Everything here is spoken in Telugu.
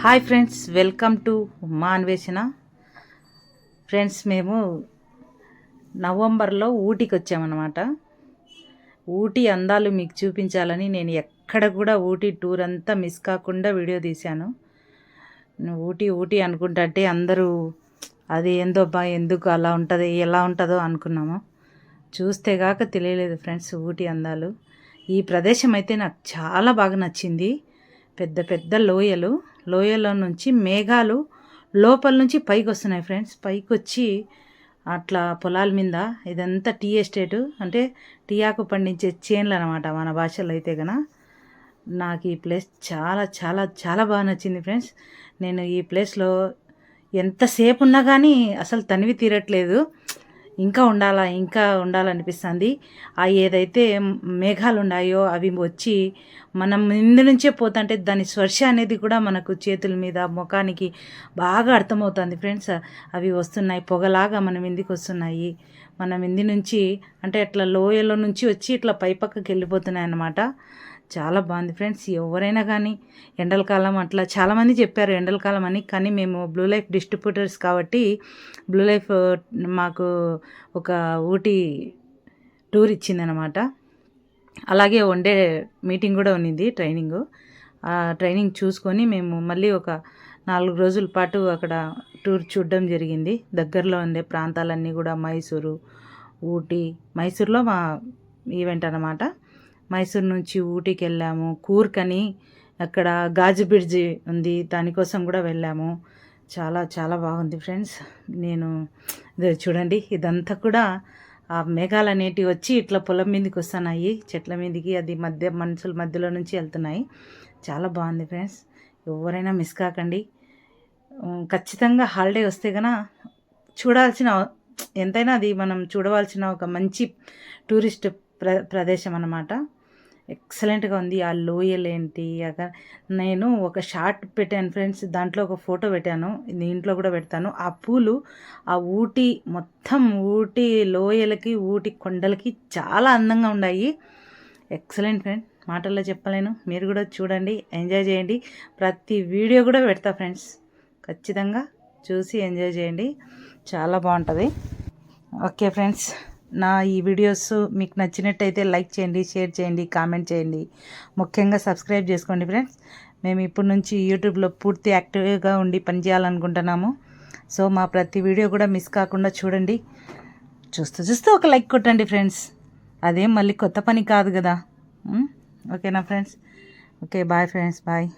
హాయ్ ఫ్రెండ్స్, వెల్కమ్ టు మా అన్వేషణ. ఫ్రెండ్స్, మేము నవంబర్లో ఊటీకి వచ్చామన్నమాట. ఊటీ అందాలు మీకు చూపించాలని నేను ఎక్కడ కూడా ఊటీ టూర్ అంతా మిస్ కాకుండా వీడియో తీశాను. ఊటీ ఊటీ అనుకుంటే అందరూ అది ఏందో ఎందుకు అలా ఉంటుంది, ఎలా ఉంటుందో అనుకున్నాము. చూస్తే కాక తెలియలేదు ఫ్రెండ్స్ ఊటీ అందాలు. ఈ ప్రదేశం అయితే నాకు చాలా బాగా నచ్చింది. పెద్ద పెద్ద లోయలో నుంచి మేఘాలు లోపల నుంచి పైకి వస్తున్నాయి ఫ్రెండ్స్. పైకి వచ్చి అట్లా పొలాల మీద ఇదంతా టీ ఎస్టేటు, అంటే టీ ఆకు పండించే చేన్లు అనమాట మన భాషలో అయితే కన. నాకు ఈ ప్లేస్ చాలా చాలా చాలా బాగా నచ్చింది ఫ్రెండ్స్. నేను ఈ ప్లేస్లో ఎంతసేపు ఉన్నా కానీ అసలు తనివి తీరట్లేదు. ఇంకా ఉండాలనిపిస్తుంది. ఆ ఏదైతే మేఘాలు ఉన్నాయో అవి వచ్చి మనం ముందు నుంచే పోతుంటే దాని స్పర్శ అనేది కూడా మనకు చేతుల మీద ముఖానికి బాగా అర్థమవుతుంది ఫ్రెండ్స్. అవి వస్తున్నాయి, పొగలాగా మన మీదికి వస్తున్నాయి. మన మీది నుంచి అంటే అట్లా లోయలో నుంచి వచ్చి ఇట్లా పైపక్కకి వెళ్ళిపోతున్నాయి అన్నమాట. చాలా బాగుంది ఫ్రెండ్స్. ఎవరైనా కానీ ఎండల కాలం అట్లా చాలామంది చెప్పారు ఎండల కాలం అని, కానీ మేము బ్లూ లైఫ్ డిస్ట్రిబ్యూటర్స్ కాబట్టి బ్లూ లైఫ్ మాకు ఒక ఊటీ టూర్ ఇచ్చిందనమాట. అలాగే వన్ డే మీటింగ్ కూడా ఉన్నింది, ట్రైనింగ్. ఆ ట్రైనింగ్ చూసుకొని మేము మళ్ళీ ఒక 4 రోజుల పాటు అక్కడ టూర్ చూడడం జరిగింది. దగ్గరలో ఉండే ప్రాంతాలన్నీ కూడా మైసూరు, ఊటీ. మైసూరులో మా ఈవెంట్ అనమాట. మైసూరు నుంచి ఊటీకి వెళ్ళాము. కూర్గ్ అని అక్కడ గాజు బ్రిడ్జి ఉంది, దానికోసం కూడా వెళ్ళాము. చాలా చాలా బాగుంది ఫ్రెండ్స్. నేను చూడండి, ఇదంతా కూడా ఆ మేఘాలు అనేటివి వచ్చి ఇట్లా పొలం మీదకి వస్తున్నాయి, చెట్ల మీదకి. అది మనుషుల మధ్యలో నుంచి వెళ్తున్నాయి. చాలా బాగుంది ఫ్రెండ్స్. ఎవరైనా మిస్ కాకండి. ఖచ్చితంగా హాలిడే వస్తే కనుక చూడాల్సిన, ఎంతైనా అది మనం చూడవలసిన ఒక మంచి టూరిస్ట్ ప్రదేశం అన్నమాట. ఎక్సలెంట్గా ఉంది. ఆ లోయలేంటి, నేను ఒక షార్ట్ పెట్టాను ఫ్రెండ్స్, దాంట్లో ఒక ఫోటో పెట్టాను, దీంట్లో కూడా పెడతాను. ఆ పూలు ఆ ఊటీ మొత్తం, ఊటీ లోయలకి ఊటీ కొండలకి చాలా అందంగా ఉన్నాయి. ఎక్సలెంట్ ఫ్రెండ్, మాటల్లో చెప్పలేను. మీరు కూడా చూడండి, ఎంజాయ్ చేయండి. ప్రతి వీడియో కూడా పెడతా ఫ్రెండ్స్, ఖచ్చితంగా చూసి ఎంజాయ్ చేయండి. చాలా బాగుంటుంది. ఓకే ఫ్రెండ్స్, నా ఈ వీడియోస్ మీకు నచ్చినట్టయితే లైక్ చేయండి, షేర్ చేయండి, కామెంట్ చేయండి. ముఖ్యంగా సబ్స్క్రైబ్ చేసుకోండి ఫ్రెండ్స్. మేము ఇప్పటి నుంచి యూట్యూబ్లో పూర్తి యాక్టివ్గా ఉండి పనిచేయాలనుకుంటున్నాము. సో మా ప్రతి వీడియో కూడా మిస్ కాకుండా చూడండి. చూస్తూ ఒక లైక్ కొట్టండి ఫ్రెండ్స్. అదేం మళ్ళీ కొత్త పని కాదు కదా. ఓకేనా friends? Okay, bye friends, bye.